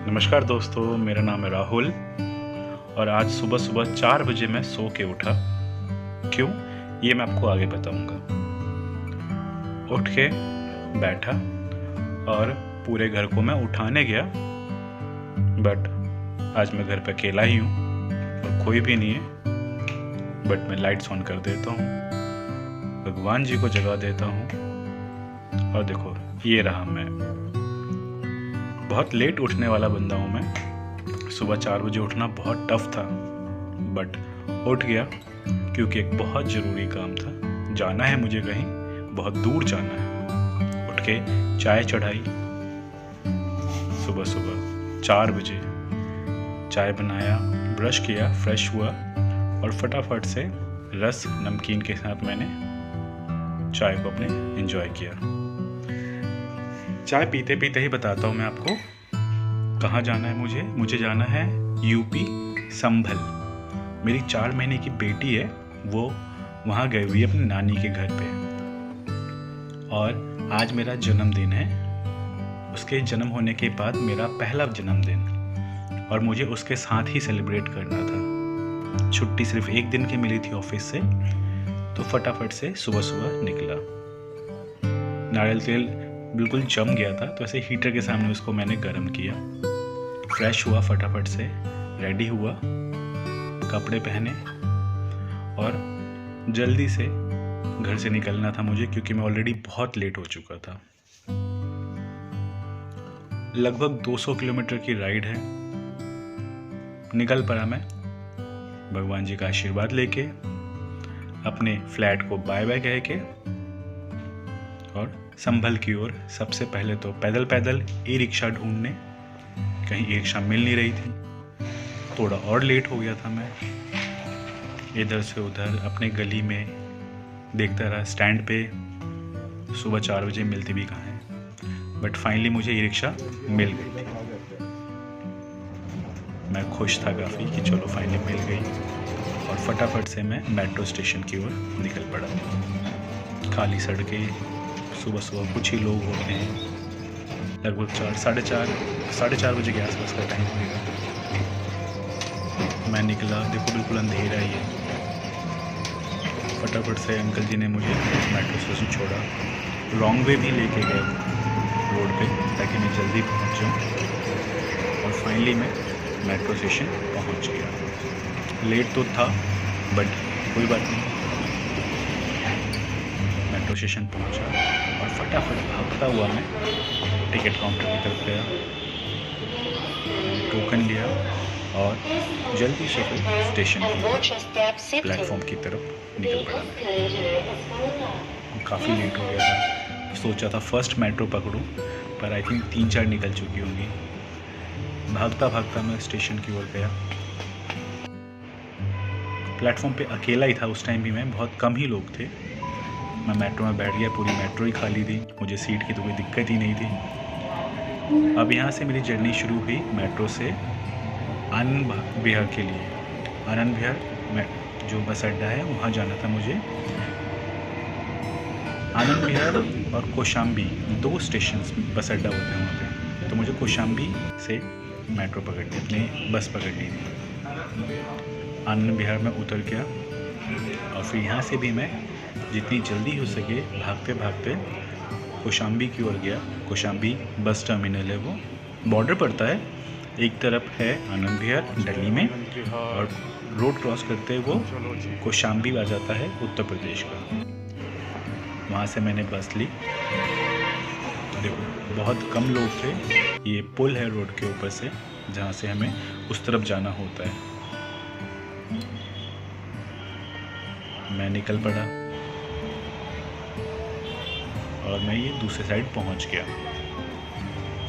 नमस्कार दोस्तों, मेरा नाम है राहुल और आज सुबह सुबह 4 बजे मैं सो के उठा। क्यों, ये मैं आपको आगे बताऊंगा। उठ के बैठा और पूरे घर को मैं उठाने गया, बट आज मैं घर पे अकेला ही हूँ और कोई भी नहीं है। बट मैं लाइट्स ऑन कर देता हूँ, भगवान जी को जगा देता हूँ और देखो ये रहा मैं। बहुत लेट उठने वाला बंदा हूँ मैं। सुबह 4 बजे उठना बहुत टफ था, बट उठ गया क्योंकि एक बहुत ज़रूरी काम था। जाना है मुझे कहीं, बहुत दूर जाना है। उठ के चाय चढ़ाई, सुबह सुबह 4 बजे चाय बनाया, ब्रश किया, फ्रेश हुआ और फटाफट से रस नमकीन के साथ मैंने चाय को अपने एंजॉय किया। चाय पीते पीते ही बताता हूँ मैं आपको कहाँ जाना है। मुझे जाना है यूपी संभल। मेरी 4 महीने की बेटी है, वो वहाँ गई हुई है अपनी नानी के घर पे और आज मेरा जन्मदिन है। उसके जन्म होने के बाद मेरा पहला जन्मदिन और मुझे उसके साथ ही सेलिब्रेट करना था। छुट्टी सिर्फ 1 दिन की मिली थी ऑफिस से, तो फटाफट से सुबह सुबह निकला। नारियल तेल बिल्कुल जम गया था, तो ऐसे हीटर के सामने उसको मैंने गर्म किया। फ्रेश हुआ, फटाफट से रेडी हुआ, कपड़े पहने और जल्दी से घर से निकलना था मुझे, क्योंकि मैं ऑलरेडी बहुत लेट हो चुका था। लगभग 200 किलोमीटर की राइड है। निकल पड़ा मैं भगवान जी का आशीर्वाद लेके, अपने फ्लैट को बाय बाय कह के और संभल की ओर। सबसे पहले तो पैदल पैदल ई रिक्शा ढूंढने, कहीं ई रिक्शा मिल नहीं रही थी। थोड़ा और लेट हो गया था मैं, इधर से उधर अपने गली में देखता रहा स्टैंड पे। सुबह 4 बजे मिलती भी कहाँ है, बट फाइनली मुझे ई रिक्शा मिल गई थी। मैं खुश था काफ़ी कि चलो फाइनली मिल गई और फटाफट से मैं मेट्रो स्टेशन की ओर निकल पड़ा। खाली सड़कें, सुबह सुबह कुछ ही लोग होते हैं। लगभग 4:30 बजे के आसपास का टाइम होगा। मैं निकला, देखो बिल्कुल अंधेरा ही है। फटाफट से अंकल जी ने मुझे मेट्रो स्टेशन छोड़ा, लॉन्ग वे भी लेके गए रोड पे ताकि मैं जल्दी पहुंच जाऊँ और फाइनली मैं मेट्रो स्टेशन पहुंच गया। लेट तो था बट कोई बात नहीं। मेट्रो स्टेशन पहुंचा और फटाफट भागता हुआ मैं टिकट काउंटर की तरफ गया, टोकन लिया और जल्दी से फिर स्टेशन की प्लेटफॉर्म की तरफ निकल पड़ा। मैं काफ़ी लेट हो गया था। सोचा था फर्स्ट मेट्रो पकड़ूं, पर आई थिंक 3-4 निकल चुकी होंगी। भागता भागता मैं स्टेशन की ओर गया। प्लेटफॉर्म पे अकेला ही था उस टाइम भी मैं, बहुत कम ही लोग थे। मैं मेट्रो में बैठ गया, पूरी मेट्रो ही खाली थी, मुझे सीट की तो कोई दिक्कत ही नहीं थी। अब यहाँ से मेरी जर्नी शुरू हुई मेट्रो से आनंद विहार के लिए। आनंद विहार में जो बस अड्डा है वहाँ जाना था मुझे। आनंद विहार और कौशाम्बी 2 स्टेशन बस अड्डा होते हैं वहाँ पे, तो मुझे कौशाम्बी से मेट्रो पकड़नी, अपनी बस पकड़नी थी। आनंद विहार में उतर गया और फिर यहाँ से भी मैं जितनी जल्दी हो सके भागते भागते कौशाम्बी की ओर गया। कौशाम्बी बस टर्मिनल है, वो बॉर्डर पड़ता है। एक तरफ है आनंद विहार दिल्ली में और रोड क्रॉस करते वो कौशाम्बी आ जाता है उत्तर प्रदेश का। वहाँ से मैंने बस ली। देखो बहुत कम लोग थे। ये पुल है रोड के ऊपर से, जहाँ से हमें उस तरफ जाना होता है। मैं निकल पड़ा और मैं ये दूसरे साइड पहुंच गया।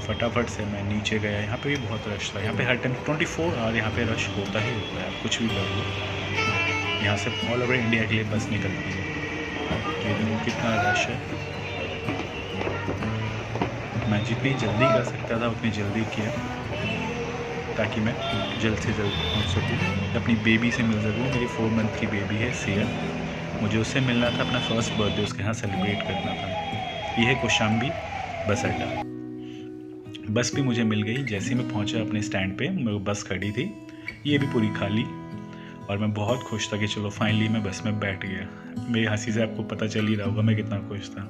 फटाफट से मैं नीचे गया। यहाँ पे भी बहुत रश था। यहाँ पे हर टाइम 24 आवर यहाँ पे रश होता ही होता है, आप कुछ भी कर लो। यहाँ से ऑल ओवर इंडिया के लिए बस निकलती है। ये देखो कितना रश है। मैं जितनी जल्दी कर सकता था उतनी जल्दी किया ताकि मैं जल्द से जल्द पहुँच सकूँ, अपनी बेबी से मिल सकूँ। मेरी 4 मंथ की बेबी है सिया, मुझे उससे मिलना था, अपना फर्स्ट बर्थडे उसके यहाँ सेलिब्रेट करना था। ये है कौशाम्बी बस अड्डा। बस भी मुझे मिल गई। जैसे ही मैं पहुंचा अपने स्टैंड पे, बस खड़ी थी, ये भी पूरी खाली, और मैं बहुत खुश था कि चलो फाइनली मैं बस में बैठ गया। मेरी हंसी से आपको पता चल ही रहा होगा मैं कितना खुश था।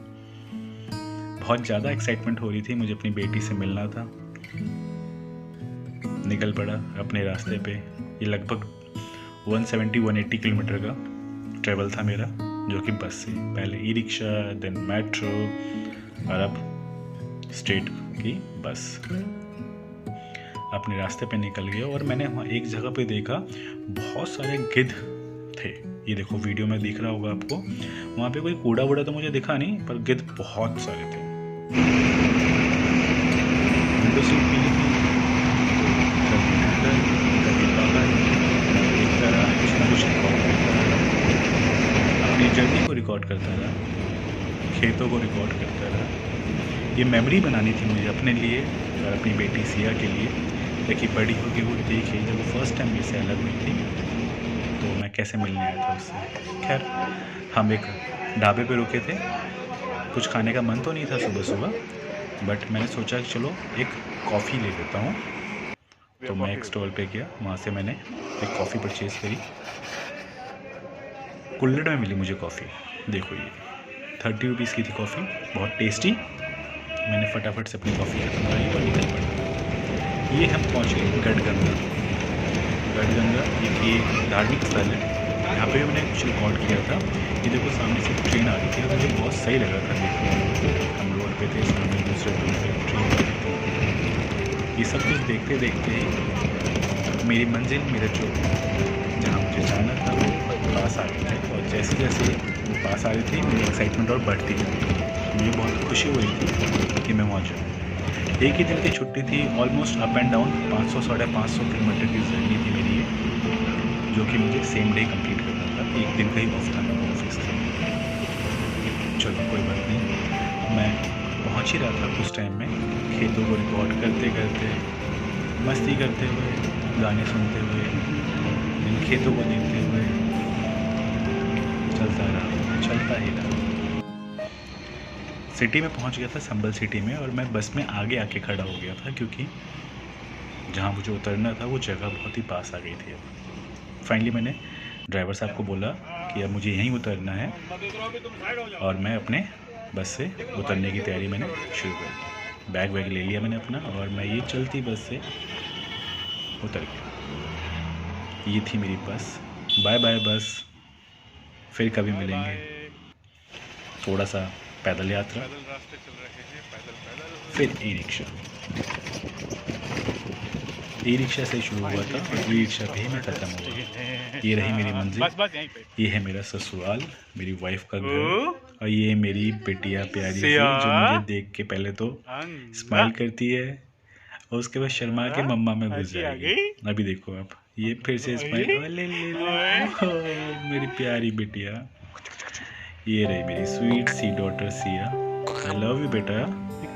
बहुत ज़्यादा एक्साइटमेंट हो रही थी, मुझे अपनी बेटी से मिलना था। निकल पड़ा अपने रास्ते पे। ये लगभग 170-180 किलोमीटर का ट्रेवल था मेरा, जो कि बस से, पहले ई रिक्शा, देन मेट्रो, और अब स्टेट की बस। अपने रास्ते पे निकल गया और मैंने वहाँ एक जगह पे देखा बहुत सारे गिद्ध थे। ये देखो वीडियो में दिख रहा होगा आपको। वहाँ पे कोई कूड़ा वूड़ा तो मुझे दिखा नहीं, पर गिद्ध बहुत सारे थे। विंडो सीट मिली थी, कभी अंदर कभी बाहर, एक तरह कुछ ना कुछ रिकॉर्ड करता रहा। अपनी जर्नी को रिकॉर्ड करता रहा, खेतों को रिकॉर्ड करता रहा। ये मेमोरी बनानी थी मुझे अपने लिए और अपनी बेटी सिया के लिए, ताकि बड़ी होगी वो देखे जब वो फर्स्ट टाइम मेरे से अलग हुई थी तो मैं कैसे मिलने आया था उससे। खैर, हम एक ढाबे पे रुके थे। कुछ खाने का मन तो नहीं था सुबह सुबह, बट मैंने सोचा कि चलो एक कॉफ़ी ले लेता हूँ। तो मैं एक स्टॉल पे गया, वहाँ से मैंने एक कॉफ़ी परचेज़ करी। कुल्हड़ में मिली मुझे कॉफ़ी। देखो ये 30 रुपीज़ की थी कॉफ़ी, बहुत टेस्टी। मैंने फटाफट से अपनी कॉफ़ी खत्म करी और निकल पड़ा। ये हम पहुँचे गढ़गंगा। गढ़गंगा ये धार्मिक स्थल है। यहाँ पे मैंने कुछ रिकॉर्ड किया था। ये देखो सामने से ट्रेन आ रही थी और मुझे बहुत सही लगा था देखने। हम रोड पे थे, सामने दूसरे रोड पे ट्रेन आ रही थी। ये सब कुछ देखते देखते ही मेरी मंजिल, मेरा जो जहाँ मुझे जाना था वो पास आ रही थी। और जैसे जैसे पास आ रही थी मेरी एक्साइटमेंट और बढ़ती गई। मुझे बहुत खुशी हुई थी कि मैं वहाँ जाऊँ। एक ही दिन की छुट्टी थी, almost up and down 500-550 kilometre की जर्नी थी मेरी ये, जो कि मुझे सेम डे कंप्लीट करना था। एक दिन का ही ऑफ था मेरा ऑफिस से। चलो कोई बात नहीं, मैं पहुँच ही रहा था कुछ टाइम में। खेतों को रिकॉर्ड करते करते, मस्ती करते हुए, गाने सुनते हुए, इन खेतों को देखते हुए चलता ही रहा। सिटी में पहुंच गया था, संभल सिटी में, और मैं बस में आगे आके खड़ा हो गया था क्योंकि जहां मुझे उतरना था वो जगह बहुत ही पास आ गई थी। फाइनली मैंने ड्राइवर साहब को बोला कि अब मुझे यहीं उतरना है, और मैं अपने बस से उतरने की तैयारी मैंने शुरू कर दी। बैग वैग ले लिया मैंने अपना, और मैं ये चलती बस से उतर गया। ये थी मेरी बस। बाय बाय बस, फिर कभी मिलेंगे। थोड़ा सा पैदल यात्रा, फिर ई रिक्शा। ई रिक्शा से शुरू हुआ था और ई रिक्शा पे ही मैं ख़त्म हुआ। ये रही मेरी मंजिल, ये है मेरा ससुराल, मेरी वाइफ का घर, और ये मेरी बेटिया प्यारी सी, जो मुझे देख के पहले तो स्माइल करती है और उसके बाद शर्मा के मम्मा में घुस जाएगी। अभी देखो आप, ये फिर से स्माइल, मेरी प्यारी बेटिया। ये रही मेरी स्वीट सी daughter Siya. I love you बेटा।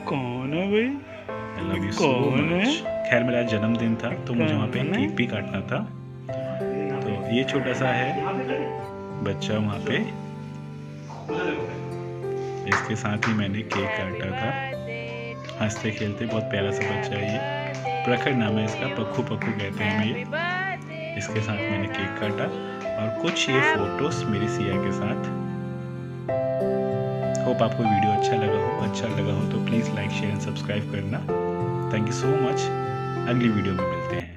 कौन है भाई? I love you so much. खैर मेरा जन्मदिन था तो मुझे वहाँ पे केक भी काटना था, तो ये छोटा सा है बच्चा वहाँ पे, इसके साथ ही मैंने केक काटा था। हंसते खेलते, बहुत प्यारा सा बच्चा है ये। प्रखर नाम है इसका, पक्खू पक्खू कहते हैं हमें ये। इसके साथ मैंने केक काटा और कुछ ये फोटोज मेरी सिया के साथ। होप आपको वीडियो अच्छा लगा हो तो please like share and subscribe करना। Thank you so much. अगली वीडियो में मिलते हैं।